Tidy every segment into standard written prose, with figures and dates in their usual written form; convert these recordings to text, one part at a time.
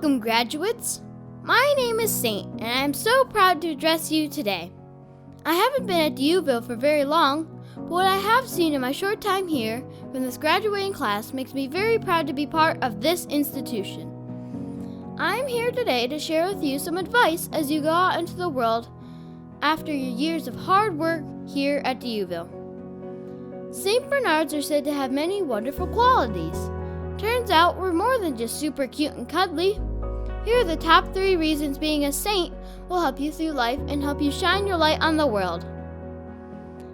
Welcome, graduates! My name is Saint, and I am so proud to address you today. I haven't been at Duville for very long, but what I have seen in my short time here from this graduating class makes me very proud to be part of this institution. I'm here today to share with you some advice as you go out into the world after your years of hard work here at Duville. St. Bernards are said to have many wonderful qualities. Turns out we're more than just super cute and cuddly. Here are the top 3 reasons being a saint will help you through life and help you shine your light on the world.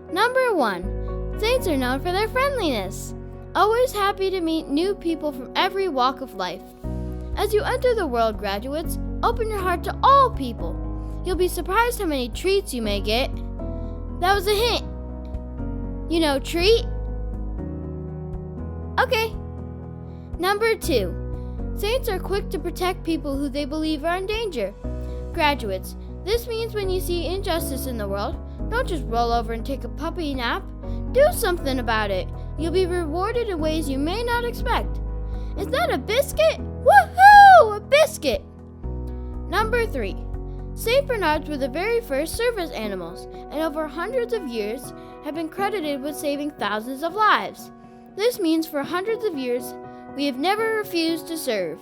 Number 1. Saints are known for their friendliness. Always happy to meet new people from every walk of life. As you enter the world, graduates, open your heart to all people. You'll be surprised how many treats you may get. That was a hint. You know, treat? Okay. Number 2. Saints are quick to protect people who they believe are in danger. Graduates, this means when you see injustice in the world, don't just roll over and take a puppy nap. Do something about it. You'll be rewarded in ways you may not expect. Is that a biscuit? Woohoo! A biscuit! Number 3. St. Bernards were the very first service animals, and over hundreds of years have been credited with saving thousands of lives. This means for hundreds of years, we have never refused to serve.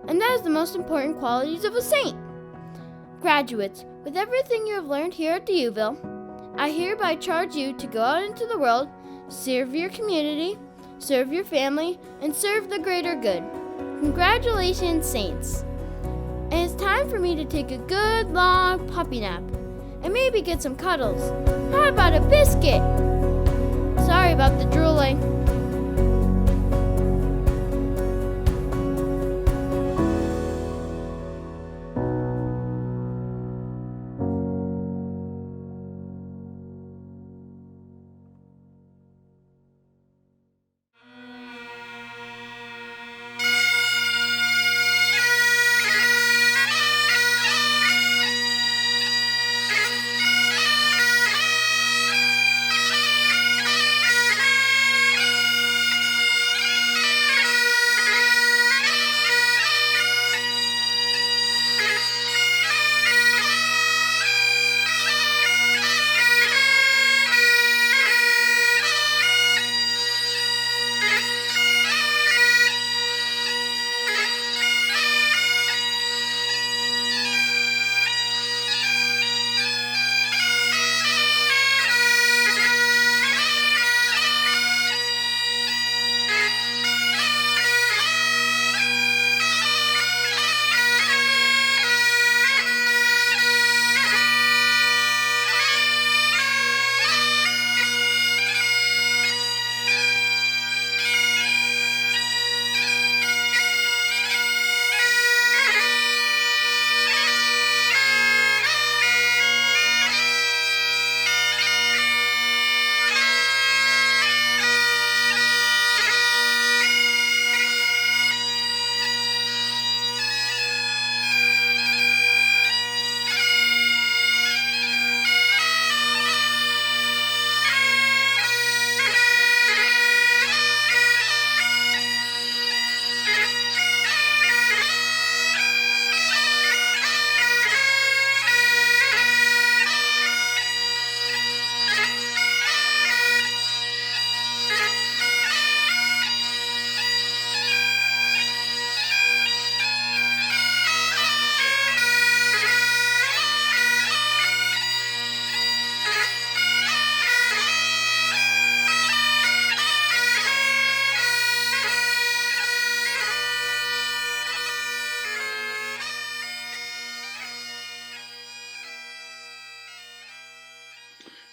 And that is the most important qualities of a saint. Graduates, with everything you have learned here at Duville, I hereby charge you to go out into the world, serve your community, serve your family, and serve the greater good. Congratulations, saints. And it's time for me to take a good long puppy nap and maybe get some cuddles. How about a biscuit? Sorry about the drooling.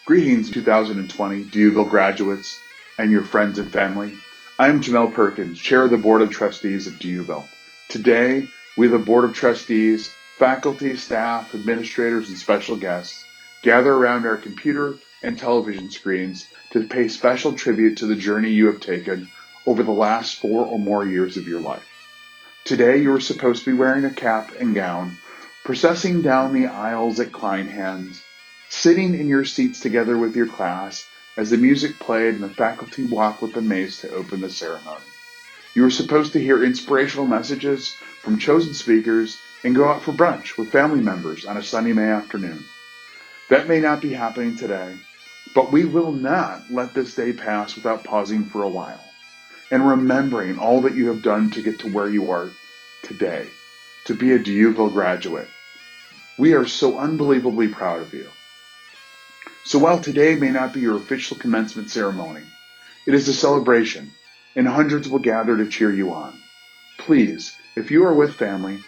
Greetings 2020 Duville graduates and your friends and family. I am Jamel Perkins, Chair of the Board of Trustees of Duville. Today, we the Board of Trustees, faculty, staff, administrators, and special guests gather around our computer and television screens to pay special tribute to the journey you have taken over the last 4 or more years of your life. Today, you are supposed to be wearing a cap and gown, processing down the aisles at Kleinhans, sitting in your seats together with your class as the music played and the faculty walked with the mace to open the ceremony. You are supposed to hear inspirational messages from chosen speakers and go out for brunch with family members on a sunny May afternoon. That may not be happening today, but we will not let this day pass without pausing for a while and remembering all that you have done to get to where you are today, to be a DUville graduate. We are so unbelievably proud of you. So while today may not be your official commencement ceremony, it is a celebration, and hundreds will gather to cheer you on. Please, if you are with family,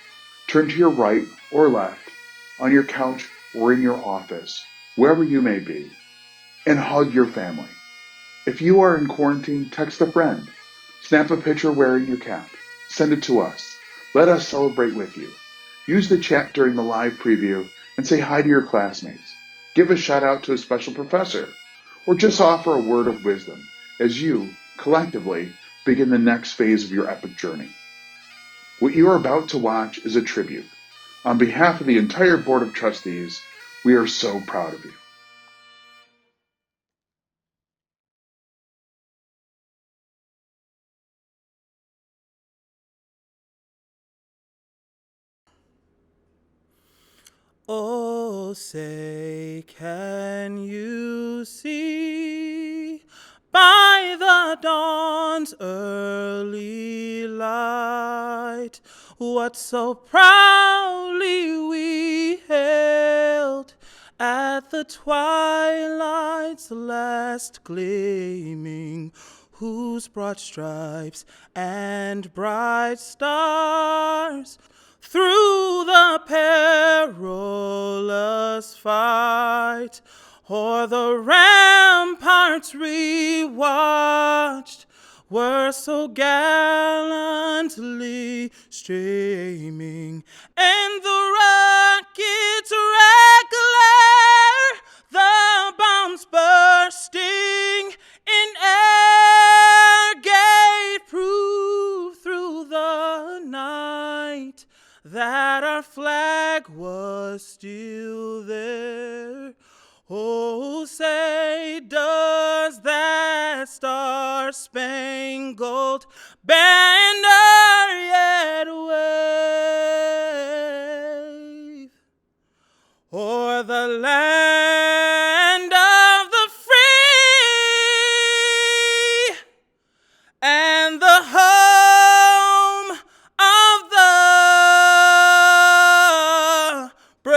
turn to your right or left, on your couch or in your office, wherever you may be, and hug your family. If you are in quarantine, text a friend. Snap a picture wearing your cap. Send it to us. Let us celebrate with you. Use the chat during the live preview and say hi to your classmates. Give a shout out to a special professor, or just offer a word of wisdom as you, collectively, begin the next phase of your epic journey. What you are about to watch is a tribute. On behalf of the entire Board of Trustees, we are so proud of you. Oh, say, can you see by the dawn's early light what so proudly we hailed at the twilight's last gleaming, whose broad stripes and bright stars through the perilous fight o'er the ramparts we watched were so gallantly streaming, and the rocket's red glare, the bombs bursting in air, gave proof through the night that our flag was still there. Oh, say, does that star-spangled banner yet wave o'er the land of the free and the home of the brave?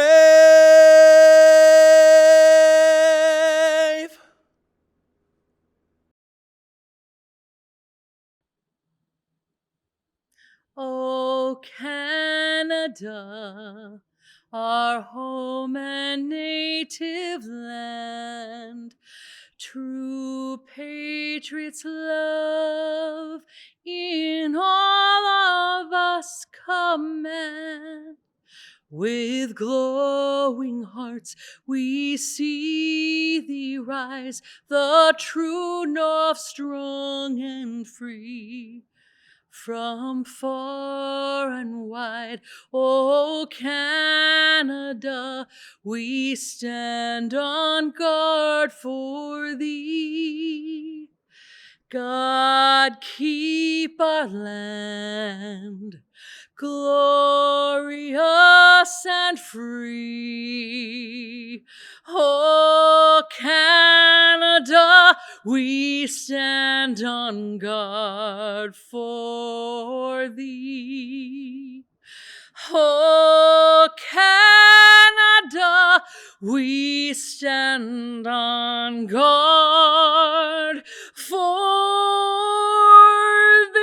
Oh, Canada, our home and native land, true patriots love in all of us command. With glowing hearts we see thee rise, the true north, strong and free. From far and wide, oh Canada, we stand on guard for thee. God keep our land glorious and free. Oh, Canada, we stand on guard for thee. Oh, Canada, we stand on guard for thee.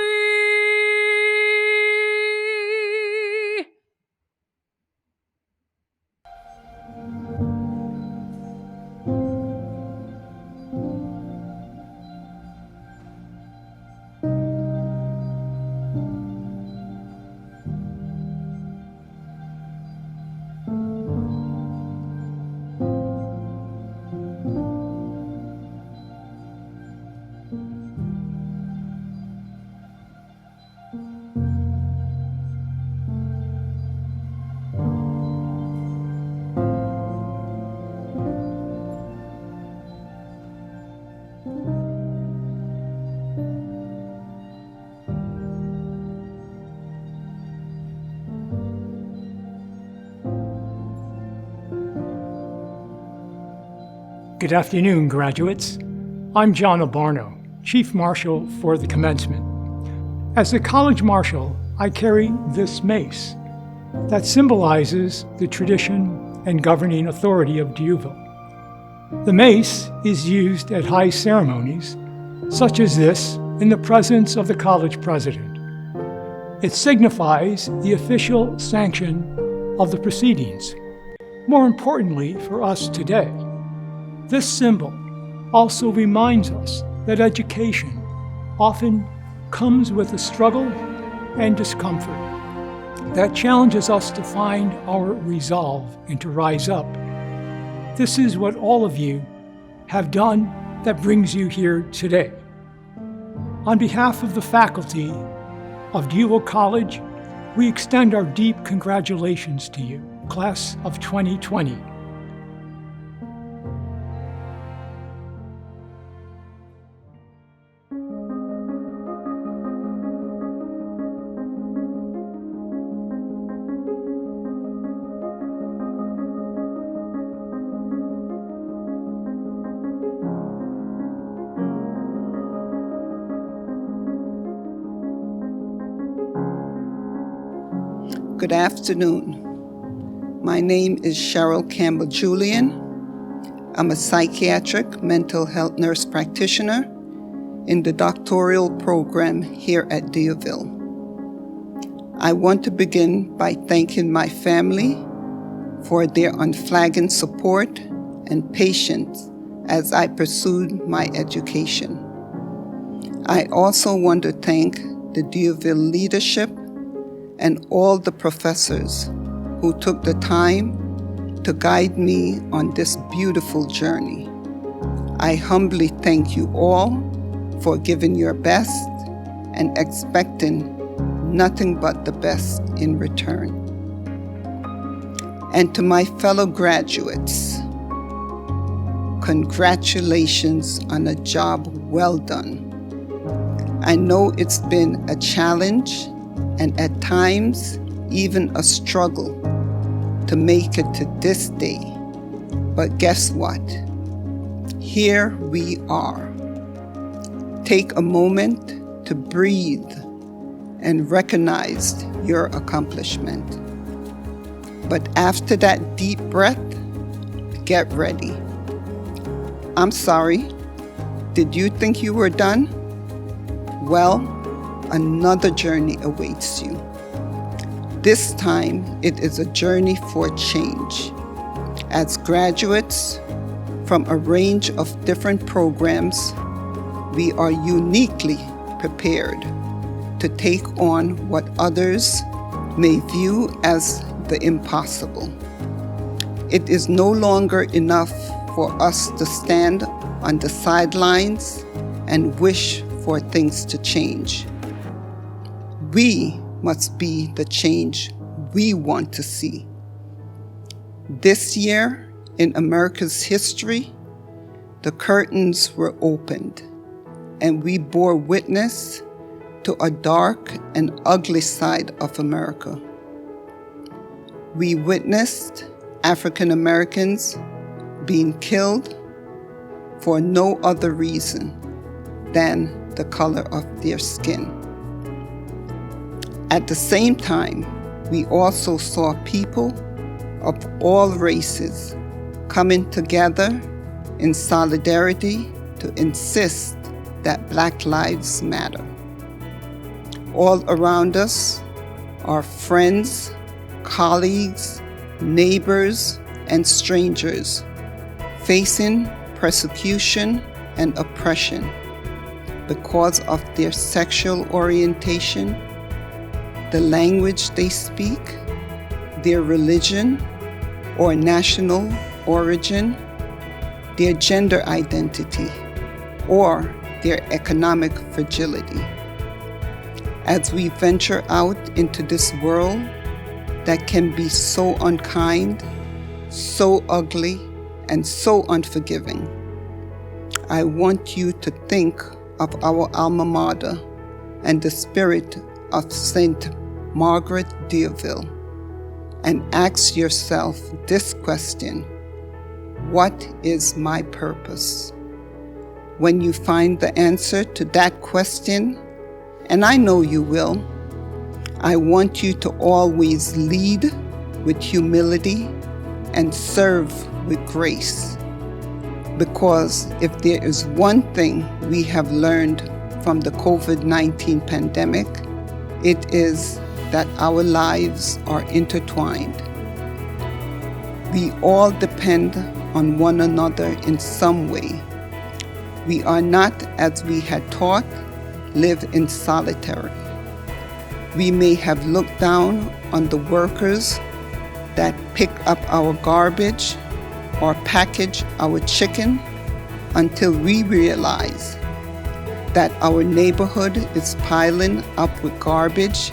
Good afternoon, graduates. I'm John Abarno, Chief Marshal for the Commencement. As the College Marshal, I carry this mace that symbolizes the tradition and governing authority of Dieuville. The mace is used at high ceremonies, such as this, in the presence of the college president. It signifies the official sanction of the proceedings. More importantly for us today, this symbol also reminds us that education often comes with a struggle and discomfort that challenges us to find our resolve and to rise up. This is what all of you have done that brings you here today. On behalf of the faculty of Dieuville College, we extend our deep congratulations to you, class of 2020. Good afternoon. My name is Cheryl Campbell Julian. I'm a psychiatric mental health nurse practitioner in the doctoral program here at Dieuville. I want to begin by thanking my family for their unflagging support and patience as I pursued my education. I also want to thank the Dieuville leadership and all the professors who took the time to guide me on this beautiful journey. I humbly thank you all for giving your best and expecting nothing but the best in return. And to my fellow graduates, congratulations on a job well done. I know it's been a challenge and at times even a struggle to make it to this day. But guess what? Here we are. Take a moment to breathe and recognize your accomplishment. But after that deep breath, get ready. I'm sorry, did you think you were done? Well, another journey awaits you. This time, it is a journey for change. As graduates from a range of different programs, we are uniquely prepared to take on what others may view as the impossible. It is no longer enough for us to stand on the sidelines and wish for things to change. We must be the change we want to see. This year, in America's history, the curtains were opened, and we bore witness to a dark and ugly side of America. We witnessed African Americans being killed for no other reason than the color of their skin. At the same time, we also saw people of all races coming together in solidarity to insist that Black lives matter. All around us are friends, colleagues, neighbors, and strangers facing persecution and oppression because of their sexual orientation, the language they speak, their religion or national origin, their gender identity, or their economic fragility. As we venture out into this world that can be so unkind, so ugly, and so unforgiving, I want you to think of our alma mater and the spirit of St. Margaret Dieuville and ask yourself this question: what is my purpose? When you find the answer to that question, and I know you will, I want you to always lead with humility and serve with grace. Because if there is one thing we have learned from the COVID-19 pandemic, it is that our lives are intertwined. We all depend on one another in some way. We are not, as we had taught, live in solitary. We may have looked down on the workers that pick up our garbage or package our chicken until we realize that our neighborhood is piling up with garbage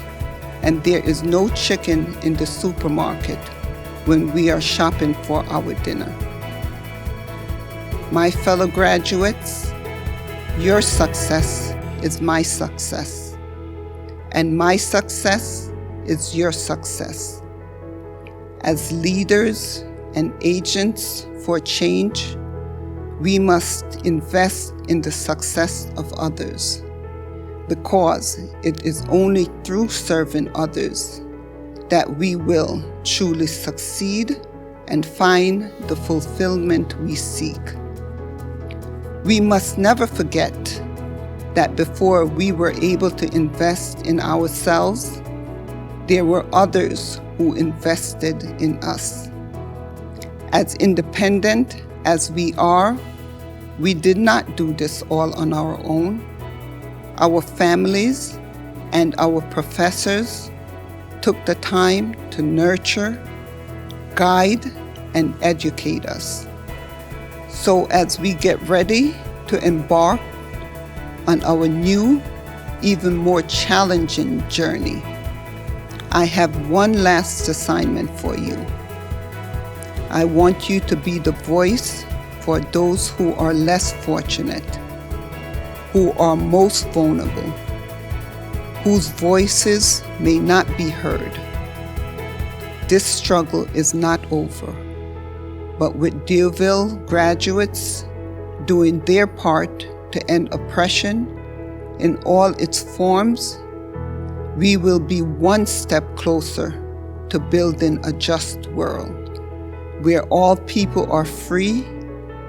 and there is no chicken in the supermarket when we are shopping for our dinner. My fellow graduates, your success is my success, and my success is your success. As leaders and agents for change, we must invest in the success of others, because it is only through serving others that we will truly succeed and find the fulfillment we seek. We must never forget that before we were able to invest in ourselves, there were others who invested in us. As independent as we are, we did not do this all on our own. Our families and our professors took the time to nurture, guide, and educate us. So as we get ready to embark on our new, even more challenging journey, I have one last assignment for you. I want you to be the voice for those who are less fortunate, who are most vulnerable, whose voices may not be heard. This struggle is not over, but with Deauville graduates doing their part to end oppression in all its forms, we will be one step closer to building a just world where all people are free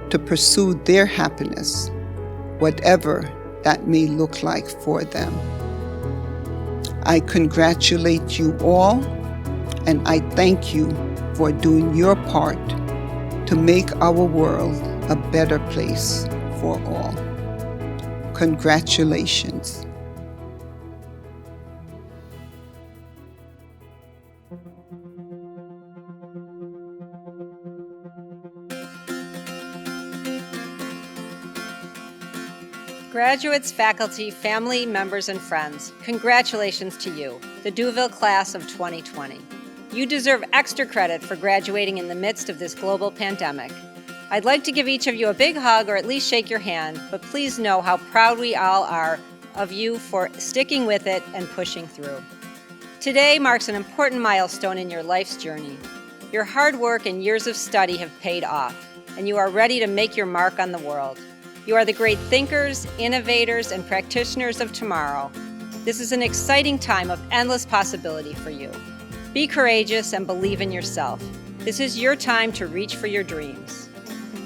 to pursue their happiness, whatever that may look like for them. I congratulate you all, and I thank you for doing your part to make our world a better place for all. Congratulations. Graduates, faculty, family, members, and friends, congratulations to you, the Deauville class of 2020. You deserve extra credit for graduating in the midst of this global pandemic. I'd like to give each of you a big hug or at least shake your hand, but please know how proud we all are of you for sticking with it and pushing through. Today marks an important milestone in your life's journey. Your hard work and years of study have paid off, and you are ready to make your mark on the world. You are the great thinkers, innovators, and practitioners of tomorrow. This is an exciting time of endless possibility for you. Be courageous and believe in yourself. This is your time to reach for your dreams.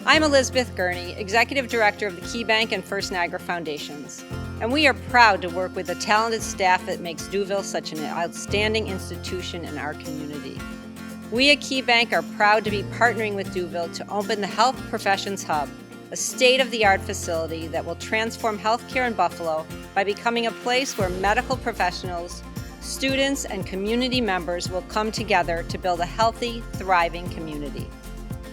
I'm Elizabeth Gurney, Executive Director of the KeyBank and First Niagara Foundations, and we are proud to work with the talented staff that makes Deauville such an outstanding institution in our community. We at KeyBank are proud to be partnering with Deauville to open the Health Professions Hub, a state-of-the-art facility that will transform healthcare in Buffalo by becoming a place where medical professionals, students, and community members will come together to build a healthy, thriving community.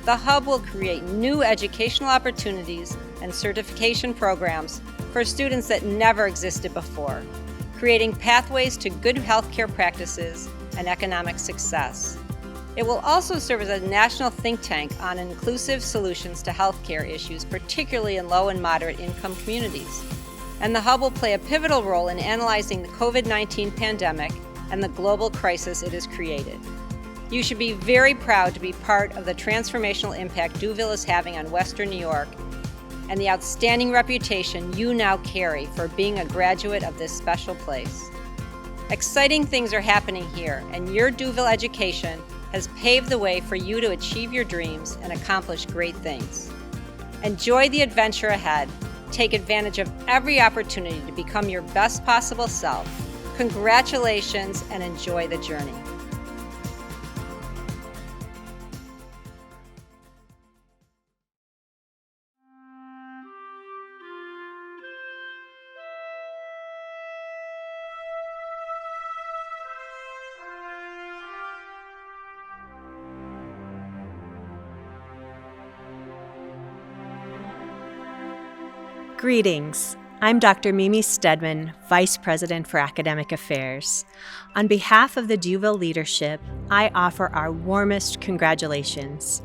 The Hub will create new educational opportunities and certification programs for students that never existed before, creating pathways to good healthcare practices and economic success. It will also serve as a national think tank on inclusive solutions to healthcare issues, particularly in low and moderate income communities. And the Hub will play a pivotal role in analyzing the COVID-19 pandemic and the global crisis it has created. You should be very proud to be part of the transformational impact Duville is having on Western New York and the outstanding reputation you now carry for being a graduate of this special place. Exciting things are happening here, and your Duville education has paved the way for you to achieve your dreams and accomplish great things. Enjoy the adventure ahead. Take advantage of every opportunity to become your best possible self. Congratulations and enjoy the journey. Greetings. I'm Dr. Mimi Stedman, Vice President for Academic Affairs. On behalf of the Duville leadership, I offer our warmest congratulations.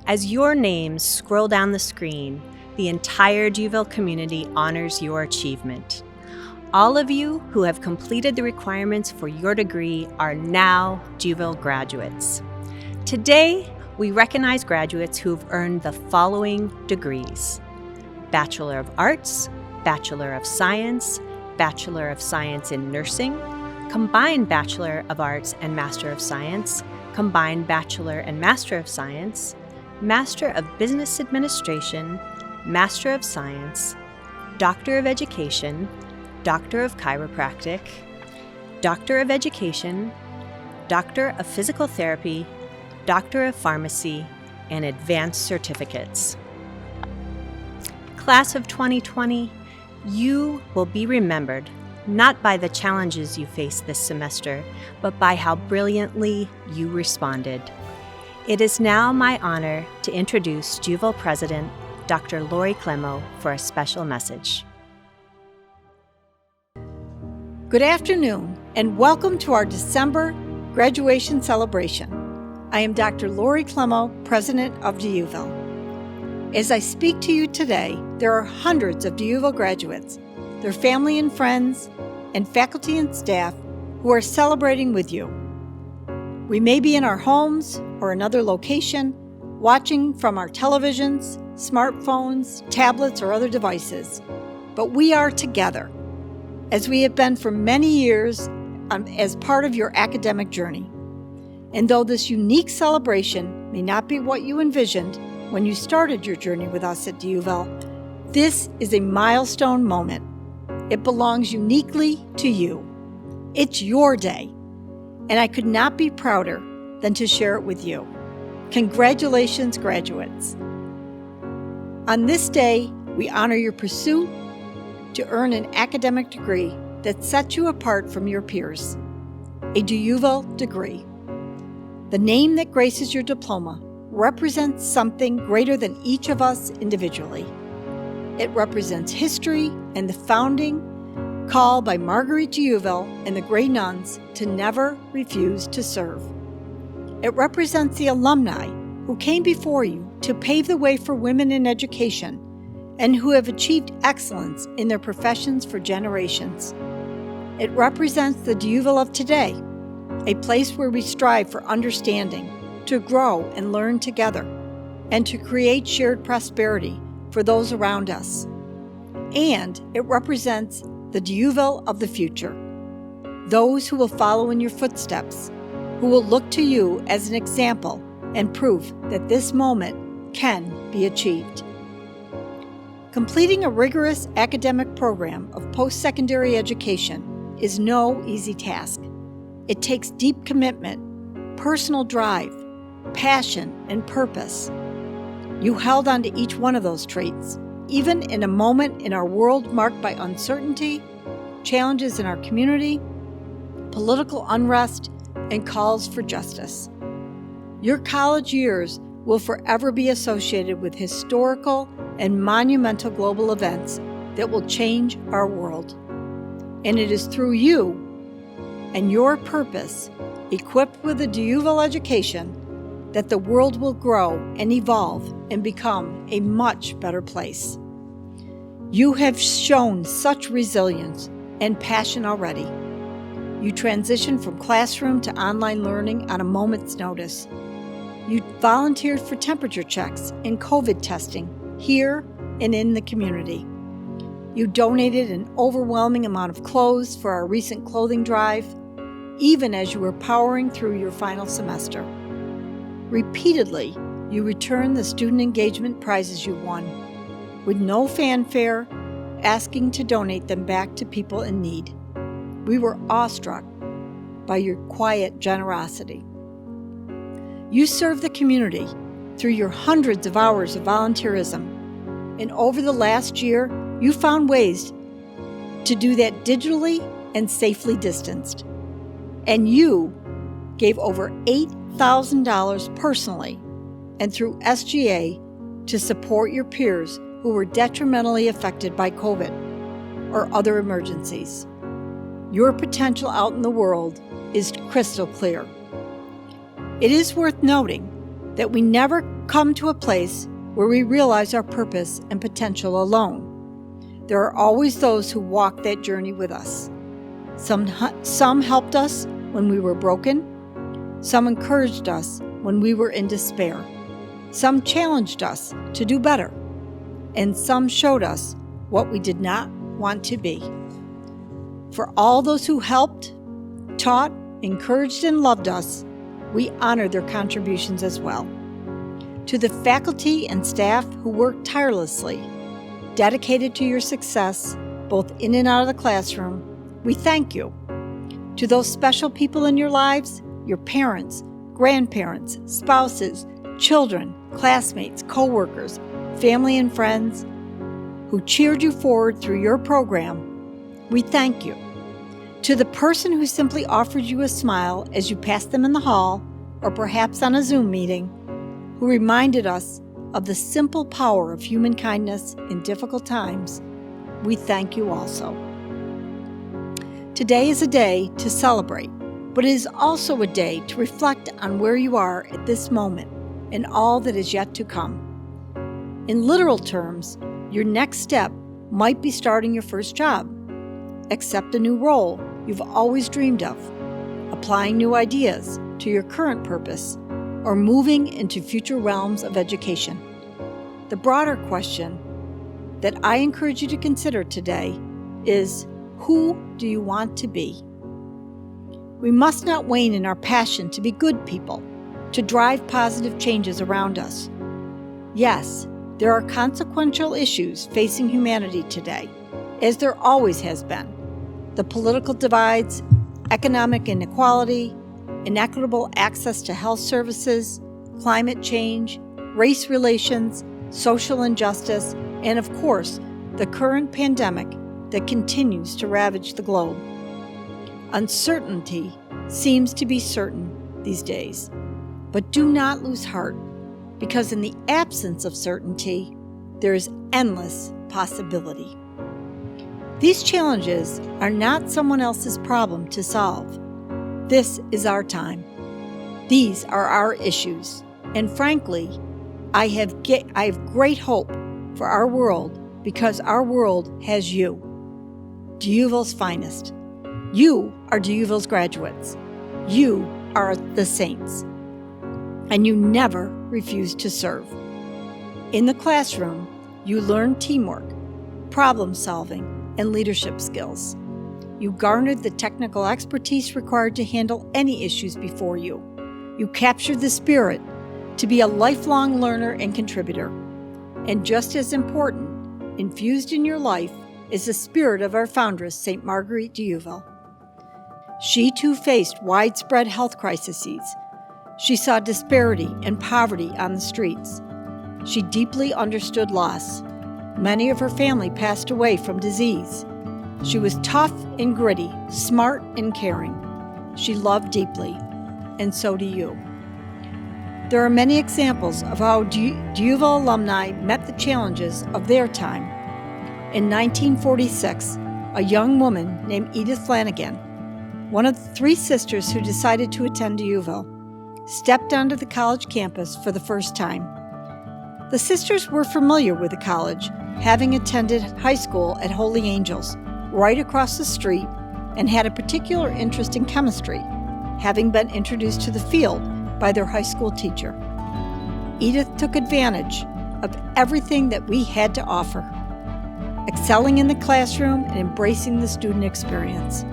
As your names scroll down the screen, the entire Duville community honors your achievement. All of you who have completed the requirements for your degree are now Duville graduates. Today, we recognize graduates who have earned the following degrees: Bachelor of Arts, Bachelor of Science, Bachelor of Science in Nursing, Combined Bachelor of Arts and Master of Science, Combined Bachelor and Master of Science, Master of Business Administration, Master of Science, Doctor of Education, Doctor of Chiropractic, Doctor of Education, Doctor of Physical Therapy, Doctor of Pharmacy, and Advanced Certificates. Class of 2020, you will be remembered not by the challenges you faced this semester, but by how brilliantly you responded. It is now my honor to introduce Duville President, Dr. Lori Clemo, for a special message. Good afternoon, and welcome to our December graduation celebration. I am Dr. Lori Clemo, President of Duville. As I speak to you today, there are hundreds of Duville graduates, their family and friends, and faculty and staff who are celebrating with you. We may be in our homes or another location, watching from our televisions, smartphones, tablets, or other devices, but we are together, as we have been for many years as part of your academic journey. And though this unique celebration may not be what you envisioned when you started your journey with us at Duville, this is a milestone moment. It belongs uniquely to you. It's your day, and I could not be prouder than to share it with you. Congratulations, graduates. On this day, we honor your pursuit to earn an academic degree that sets you apart from your peers, a Duville degree. The name that graces your diploma represents something greater than each of us individually. It represents history and the founding call by Marguerite Duville and the Grey Nuns to never refuse to serve. It represents the alumni who came before you to pave the way for women in education and who have achieved excellence in their professions for generations. It represents the Duville of today, a place where we strive for understanding, to grow and learn together, and to create shared prosperity for those around us. And it represents the Duville of the future, those who will follow in your footsteps, who will look to you as an example and proof that this moment can be achieved. Completing a rigorous academic program of post-secondary education is no easy task. It takes deep commitment, personal drive, passion, and purpose. You held on to each one of those traits, even in a moment in our world marked by uncertainty, challenges in our community, political unrest, and calls for justice. Your college years will forever be associated with historical and monumental global events that will change our world. And it is through you and your purpose, equipped with a Duville education, that the world will grow and evolve and become a much better place. You have shown such resilience and passion already. You transitioned from classroom to online learning on a moment's notice. You volunteered for temperature checks and COVID testing here and in the community. You donated an overwhelming amount of clothes for our recent clothing drive, even as you were powering through your final semester. Repeatedly, you returned the student engagement prizes you won, with no fanfare, asking to donate them back to people in need. We were awestruck by your quiet generosity. You served the community through your hundreds of hours of volunteerism, and over the last year, you found ways to do that digitally and safely distanced. And you gave over $8,000 personally and through SGA to support your peers who were detrimentally affected by COVID or other emergencies. Your potential out in the world is crystal clear. It is worth noting that we never come to a place where we realize our purpose and potential alone. There are always those who walk that journey with us. Some helped us when we were broken. Some encouraged us when we were in despair. Some challenged us to do better. And some showed us what we did not want to be. For all those who helped, taught, encouraged, and loved us, we honor their contributions as well. To the faculty and staff who worked tirelessly, dedicated to your success, both in and out of the classroom, we thank you. To those special people in your lives, your parents, grandparents, spouses, children, classmates, co-workers, family and friends who cheered you forward through your program, we thank you. To the person who simply offered you a smile as you passed them in the hall, or perhaps on a Zoom meeting, who reminded us of the simple power of human kindness in difficult times, we thank you also. Today is a day to celebrate, but it is also a day to reflect on where you are at this moment and all that is yet to come. In literal terms, your next step might be starting your first job, accept a new role you've always dreamed of, applying new ideas to your current purpose, or moving into future realms of education. The broader question that I encourage you to consider today is, who do you want to be? We must not wane in our passion to be good people, to drive positive changes around us. Yes, there are consequential issues facing humanity today, as there always has been. The political divides, economic inequality, inequitable access to health services, climate change, race relations, social injustice, and of course, the current pandemic that continues to ravage the globe. Uncertainty seems to be certain these days, but do not lose heart, because in the absence of certainty, there is endless possibility. These challenges are not someone else's problem to solve. This is our time. These are our issues. And frankly, I have great hope for our world because our world has you, DeUville's finest. You are DeUville's graduates. You are the saints. And you never refuse to serve. In the classroom, you learn teamwork, problem solving, and leadership skills. You garnered the technical expertise required to handle any issues before you. You captured the spirit to be a lifelong learner and contributor. And just as important, infused in your life is the spirit of our foundress, St. Marguerite DeUville. She too faced widespread health crises. She saw disparity and poverty on the streets. She deeply understood loss. Many of her family passed away from disease. She was tough and gritty, smart and caring. She loved deeply, and so do you. There are many examples of how DeUville alumni met the challenges of their time. In 1946, a young woman named Edith Flanagan, one of the three sisters who decided to attend DeUville, stepped onto the college campus for the first time. The sisters were familiar with the college, having attended high school at Holy Angels, right across the street and had a particular interest in chemistry, having been introduced to the field by their high school teacher. Edith took advantage of everything that we had to offer, excelling in the classroom and embracing the student experience.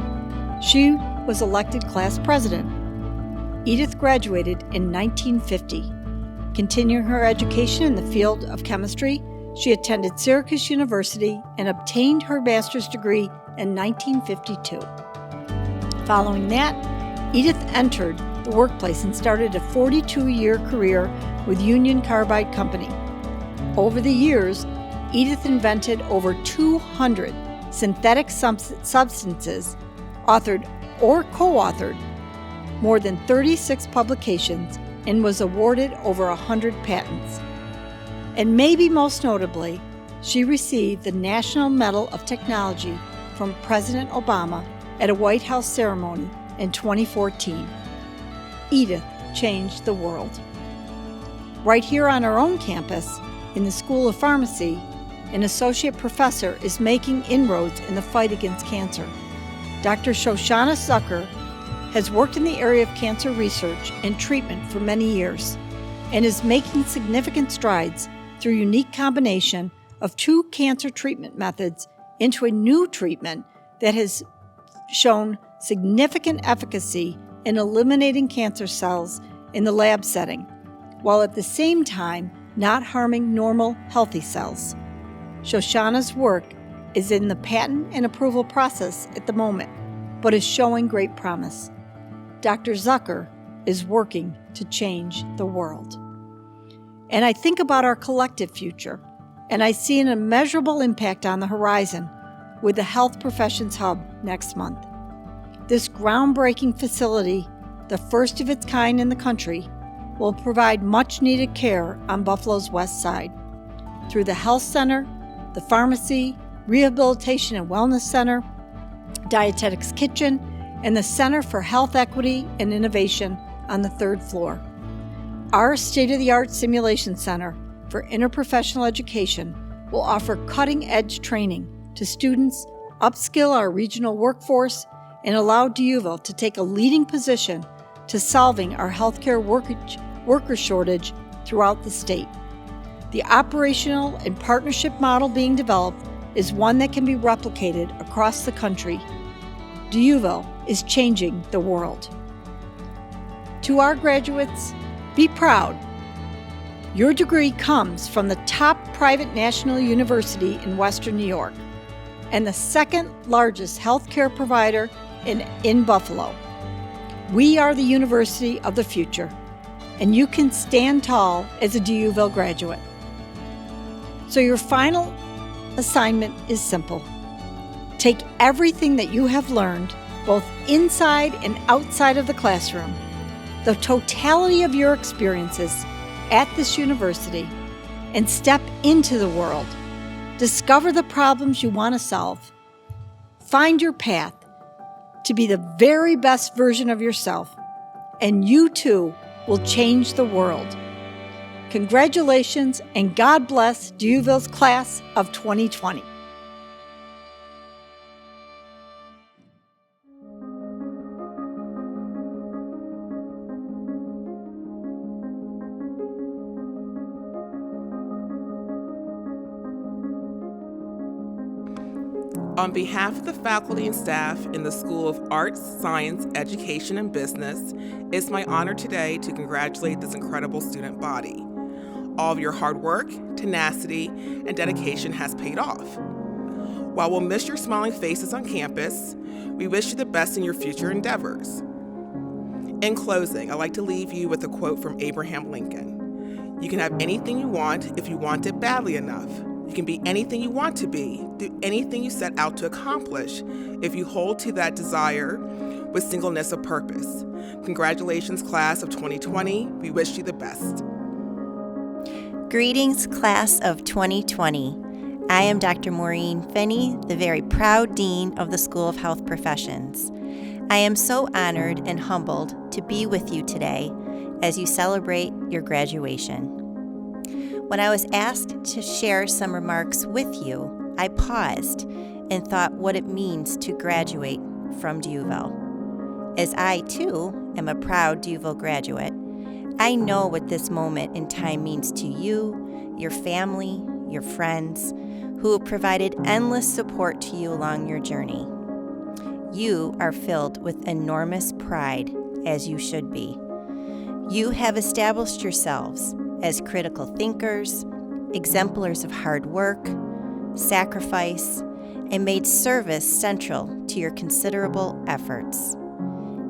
She was elected class president. Edith graduated in 1950. Continuing her education in the field of chemistry, she attended Syracuse University and obtained her master's degree in 1952. Following that, Edith entered the workplace and started a 42-year career with Union Carbide Company. Over the years, Edith invented over 200 synthetic substances, authored or co-authored more than 36 publications, and was awarded over 100 patents. And maybe most notably, she received the National Medal of Technology from President Obama at a White House ceremony in 2014. Edith changed the world. Right here on our own campus, in the School of Pharmacy, an associate professor is making inroads in the fight against cancer. Dr. Shoshana Zucker has worked in the area of cancer research and treatment for many years and is making significant strides through a unique combination of two cancer treatment methods into a new treatment that has shown significant efficacy in eliminating cancer cells in the lab setting, while at the same time not harming normal, healthy cells. Shoshana's work is in the patent and approval process at the moment, but is showing great promise. Dr. Zucker is working to change the world. And I think about our collective future, and I see an immeasurable impact on the horizon with the Health Professions Hub next month. This groundbreaking facility, the first of its kind in the country, will provide much-needed care on Buffalo's west side. Through the health center, the pharmacy, rehabilitation and wellness center, dietetics kitchen, and the Center for Health Equity and Innovation on the third floor. Our state-of-the-art simulation center for interprofessional education will offer cutting-edge training to students, upskill our regional workforce, and allow DUville to take a leading position to solving our healthcare worker shortage throughout the state. The operational and partnership model being developed is one that can be replicated across the country. DUville is changing the world. To our graduates, be proud. Your degree comes from the top private national university in Western New York and the second largest healthcare provider in Buffalo. We are the university of the future, and you can stand tall as a DUville graduate. So your final assignment is simple. Take everything that you have learned, both inside and outside of the classroom, the totality of your experiences at this university, and step into the world. Discover the problems you want to solve. Find your path to be the very best version of yourself, and you too will change the world. Congratulations, and God bless DUville's class of 2020. On behalf of the faculty and staff in the School of Arts, Science, Education, and Business, it's my honor today to congratulate this incredible student body. All of your hard work, tenacity, and dedication has paid off. While we'll miss your smiling faces on campus, we wish you the best in your future endeavors. In closing, I'd like to leave you with a quote from Abraham Lincoln. You can have anything you want if you want it badly enough. You can be anything you want to be, do anything you set out to accomplish if you hold to that desire with singleness of purpose. Congratulations, class of 2020. We wish you the best. Greetings, class of 2020. I am Dr. Maureen Finney, the very proud Dean of the School of Health Professions. I am so honored and humbled to be with you today as you celebrate your graduation. When I was asked to share some remarks with you, I paused and thought what it means to graduate from Duville. As I, too, am a proud Duville graduate, I know what this moment in time means to you, your family, your friends, who have provided endless support to you along your journey. You are filled with enormous pride, as you should be. You have established yourselves as critical thinkers, exemplars of hard work, sacrifice, and made service central to your considerable efforts.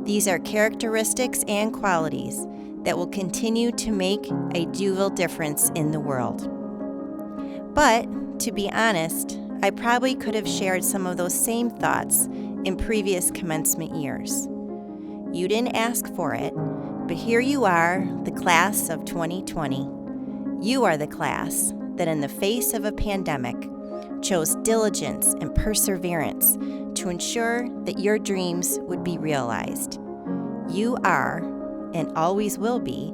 These are characteristics and qualities that will continue to make a Duville difference in the world. But, to be honest, I probably could have shared some of those same thoughts in previous commencement years. You didn't ask for it, but here you are, the class of 2020. You are the class that in the face of a pandemic chose diligence and perseverance to ensure that your dreams would be realized. You are, and always will be,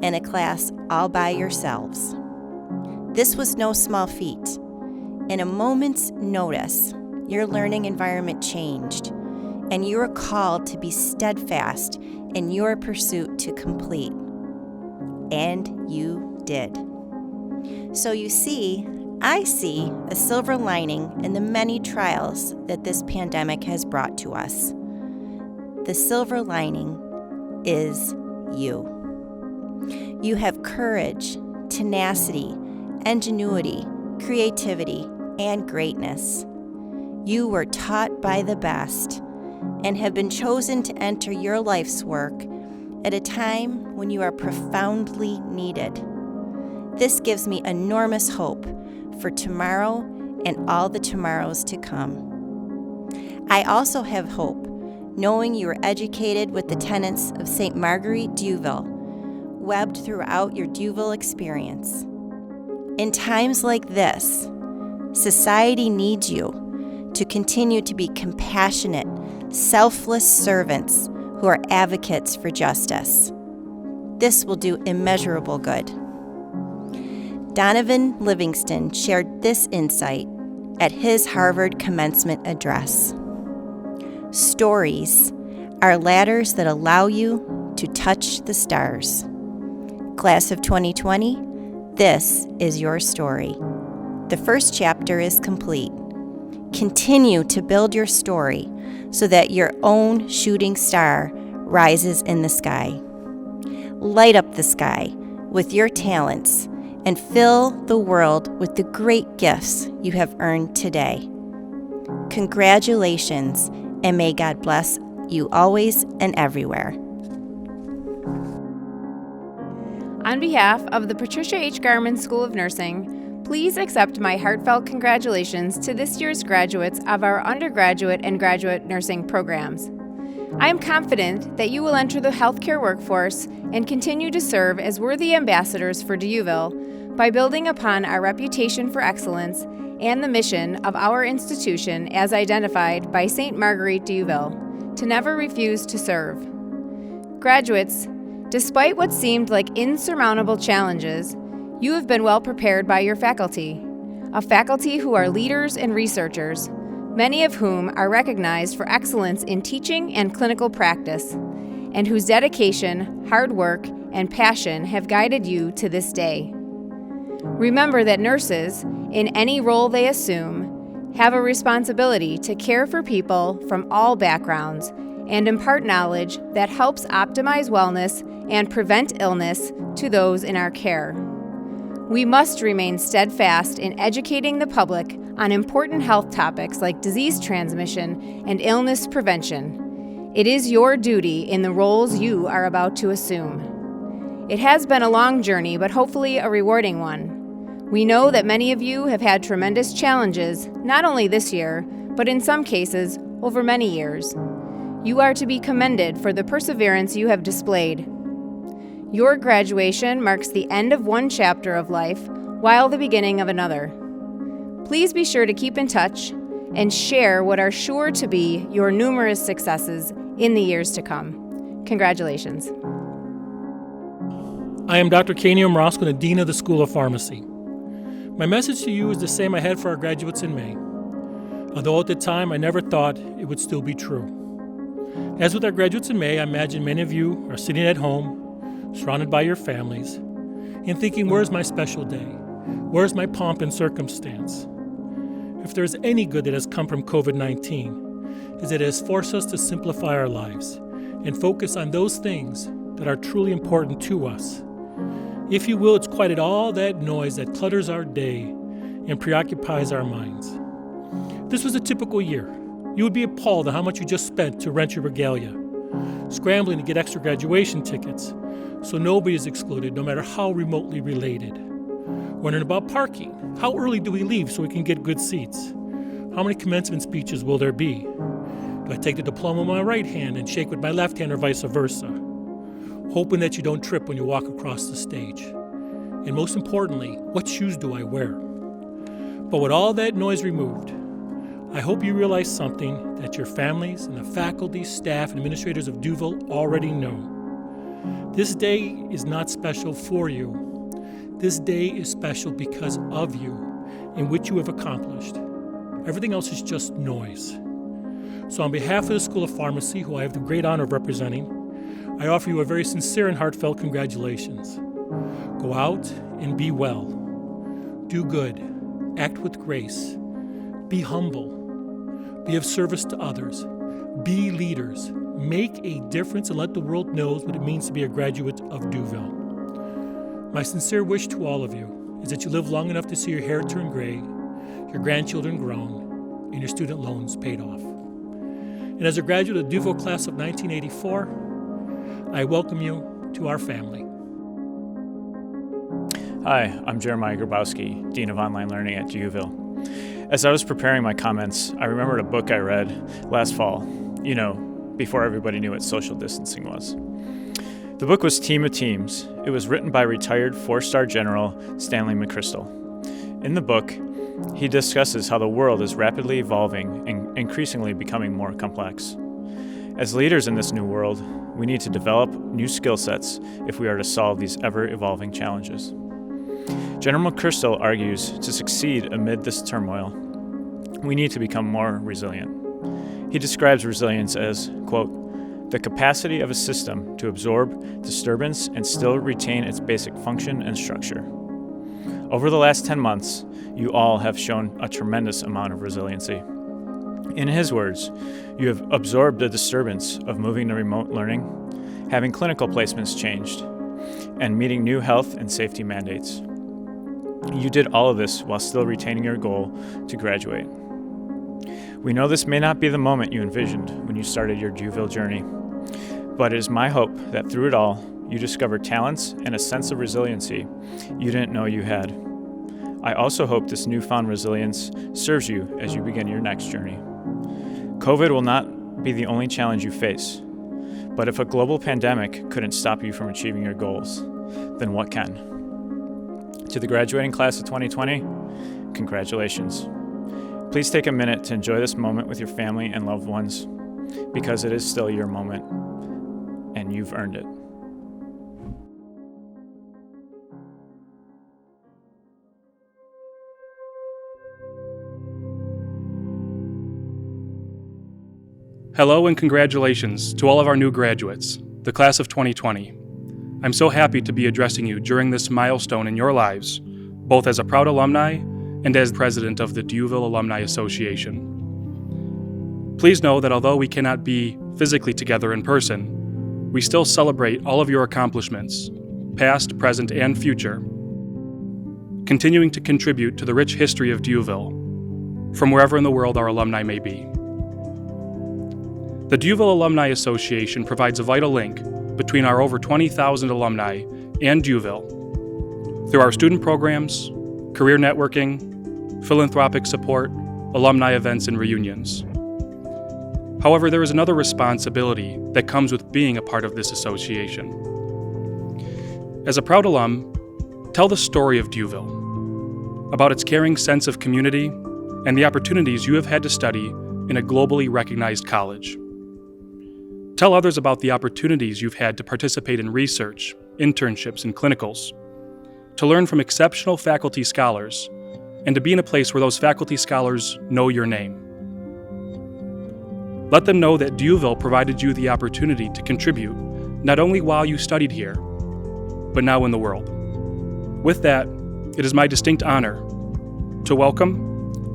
in a class all by yourselves. This was no small feat. In a moment's notice, your learning environment changed, and you were called to be steadfast in your pursuit to complete. And you did. So you see, I see a silver lining in the many trials that this pandemic has brought to us. The silver lining is you. You have courage, tenacity, ingenuity, creativity, and greatness. You were taught by the best and have been chosen to enter your life's work at a time when you are profoundly needed. This gives me enormous hope for tomorrow and all the tomorrows to come. I also have hope knowing you are educated with the tenets of St. Marguerite Duville, webbed throughout your Duville experience. In times like this, society needs you to continue to be compassionate, selfless servants who are advocates for justice. This will do immeasurable good. Donovan Livingston shared this insight at his Harvard commencement address. Stories are ladders that allow you to touch the stars. Class of 2020, this is your story. The first chapter is complete. Continue to build your story so that your own shooting star rises in the sky. Light up the sky with your talents and fill the world with the great gifts you have earned today. Congratulations, and may God bless you always and everywhere. On behalf of the Patricia H. Garman School of Nursing, please accept my heartfelt congratulations to this year's graduates of our undergraduate and graduate nursing programs. I am confident that you will enter the healthcare workforce and continue to serve as worthy ambassadors for Duville by building upon our reputation for excellence and the mission of our institution as identified by St. Marguerite Duville, to never refuse to serve. Graduates, despite what seemed like insurmountable challenges, you have been well prepared by your faculty, a faculty who are leaders and researchers, many of whom are recognized for excellence in teaching and clinical practice, and whose dedication, hard work, and passion have guided you to this day. Remember that nurses, in any role they assume, have a responsibility to care for people from all backgrounds and impart knowledge that helps optimize wellness and prevent illness to those in our care. We must remain steadfast in educating the public on important health topics like disease transmission and illness prevention. It is your duty in the roles you are about to assume. It has been a long journey, but hopefully a rewarding one. We know that many of you have had tremendous challenges, not only this year, but in some cases, over many years. You are to be commended for the perseverance you have displayed. Your graduation marks the end of one chapter of life, while the beginning of another. Please be sure to keep in touch and share what are sure to be your numerous successes in the years to come. Congratulations. I am Dr. Kanium Roscoe, the Dean of the School of Pharmacy. My message to you is the same I had for our graduates in May, although at the time I never thought it would still be true. As with our graduates in May, I imagine many of you are sitting at home, surrounded by your families, and thinking, where's my special day? Where's my pomp and circumstance? If there is any good that has come from COVID-19, is that it has forced us to simplify our lives and focus on those things that are truly important to us. If you will, it's quieted all that noise that clutters our day and preoccupies our minds. This was a typical year. You would be appalled at how much you just spent to rent your regalia, scrambling to get extra graduation tickets so nobody is excluded, no matter how remotely related. Wondering about parking. How early do we leave so we can get good seats? How many commencement speeches will there be? Do I take the diploma with my right hand and shake with my left hand or vice versa? Hoping that you don't trip when you walk across the stage. And most importantly, what shoes do I wear? But with all that noise removed, I hope you realize something that your families and the faculty, staff, and administrators of Duville already know. This day is not special for you. This day is special because of you and what you have accomplished. Everything else is just noise. So on behalf of the School of Pharmacy, who I have the great honor of representing, I offer you a very sincere and heartfelt congratulations. Go out and be well. Do good. Act with grace. Be humble. Be of service to others. Be leaders. Make a difference and let the world know what it means to be a graduate of Duville. My sincere wish to all of you is that you live long enough to see your hair turn gray, your grandchildren grown, and your student loans paid off. And as a graduate of the Duville class of 1984, I welcome you to our family. Hi, I'm Jeremiah Grabowski, Dean of Online Learning at Duville. As I was preparing my comments, I remembered a book I read last fall, before everybody knew what social distancing was. The book was Team of Teams. It was written by retired 4-star General Stanley McChrystal. In the book, he discusses how the world is rapidly evolving and increasingly becoming more complex. As leaders in this new world, we need to develop new skill sets if we are to solve these ever-evolving challenges. General McChrystal argues to succeed amid this turmoil, we need to become more resilient. He describes resilience as, quote, the capacity of a system to absorb disturbance and still retain its basic function and structure. Over the last 10 months, you all have shown a tremendous amount of resiliency. In his words, you have absorbed the disturbance of moving to remote learning, having clinical placements changed, and meeting new health and safety mandates. You did all of this while still retaining your goal to graduate. We know this may not be the moment you envisioned when you started your Duville journey, but it is my hope that through it all, you discover talents and a sense of resiliency you didn't know you had. I also hope this newfound resilience serves you as you begin your next journey. COVID will not be the only challenge you face, but if a global pandemic couldn't stop you from achieving your goals, then what can? To the graduating class of 2020, congratulations. Please take a minute to enjoy this moment with your family and loved ones, because it is still your moment, and you've earned it. Hello and congratulations to all of our new graduates, the class of 2020. I'm so happy to be addressing you during this milestone in your lives, both as a proud alumni and as president of the Duville Alumni Association. Please know that although we cannot be physically together in person, we still celebrate all of your accomplishments, past, present, and future, continuing to contribute to the rich history of Duville, from wherever in the world our alumni may be. The Duville Alumni Association provides a vital link between our over 20,000 alumni and Duville through our student programs, career networking, philanthropic support, alumni events, and reunions. However, there is another responsibility that comes with being a part of this association. As a proud alum, tell the story of Duville, about its caring sense of community and the opportunities you have had to study in a globally recognized college. Tell others about the opportunities you've had to participate in research, internships, and clinicals, to learn from exceptional faculty scholars, and to be in a place where those faculty scholars know your name. Let them know that Duville provided you the opportunity to contribute, not only while you studied here, but now in the world. With that, it is my distinct honor to welcome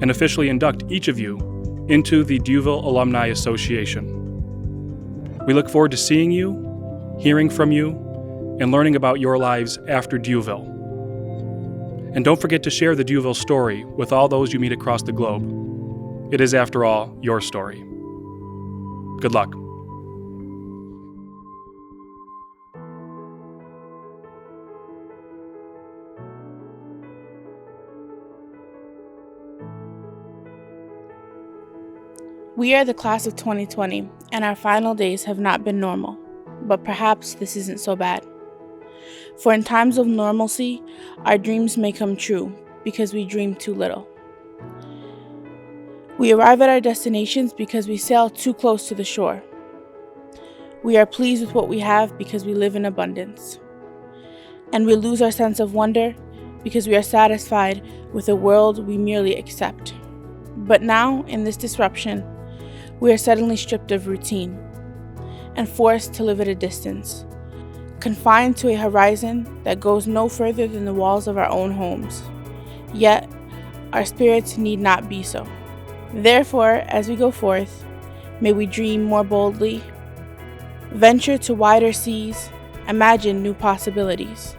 and officially induct each of you into the Duville Alumni Association. We look forward to seeing you, hearing from you, and learning about your lives after Duville. And don't forget to share the Duville story with all those you meet across the globe. It is, after all, your story. Good luck. We are the class of 2020, and our final days have not been normal, but perhaps this isn't so bad. For in times of normalcy, our dreams may come true because we dream too little. We arrive at our destinations because we sail too close to the shore. We are pleased with what we have because we live in abundance. And we lose our sense of wonder because we are satisfied with a world we merely accept. But now, in this disruption, we are suddenly stripped of routine and forced to live at a distance, confined to a horizon that goes no further than the walls of our own homes. Yet, our spirits need not be so. Therefore, as we go forth, may we dream more boldly, venture to wider seas, imagine new possibilities,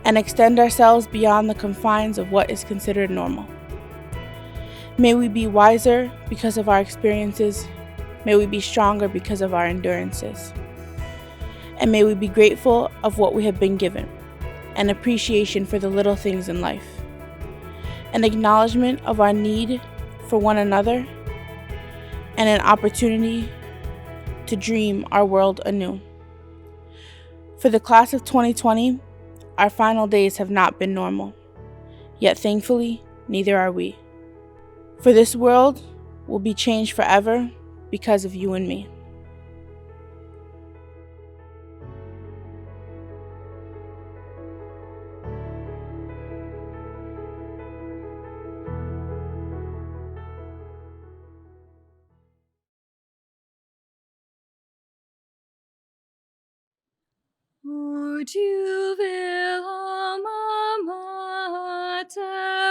and extend ourselves beyond the confines of what is considered normal. May we be wiser because of our experiences. May we be stronger because of our endurances. And may we be grateful of what we have been given, an appreciation for the little things in life, an acknowledgement of our need for one another, and an opportunity to dream our world anew. For the class of 2020, our final days have not been normal, yet thankfully, neither are we. For this world will be changed forever because of you and me. O Duville alma mater,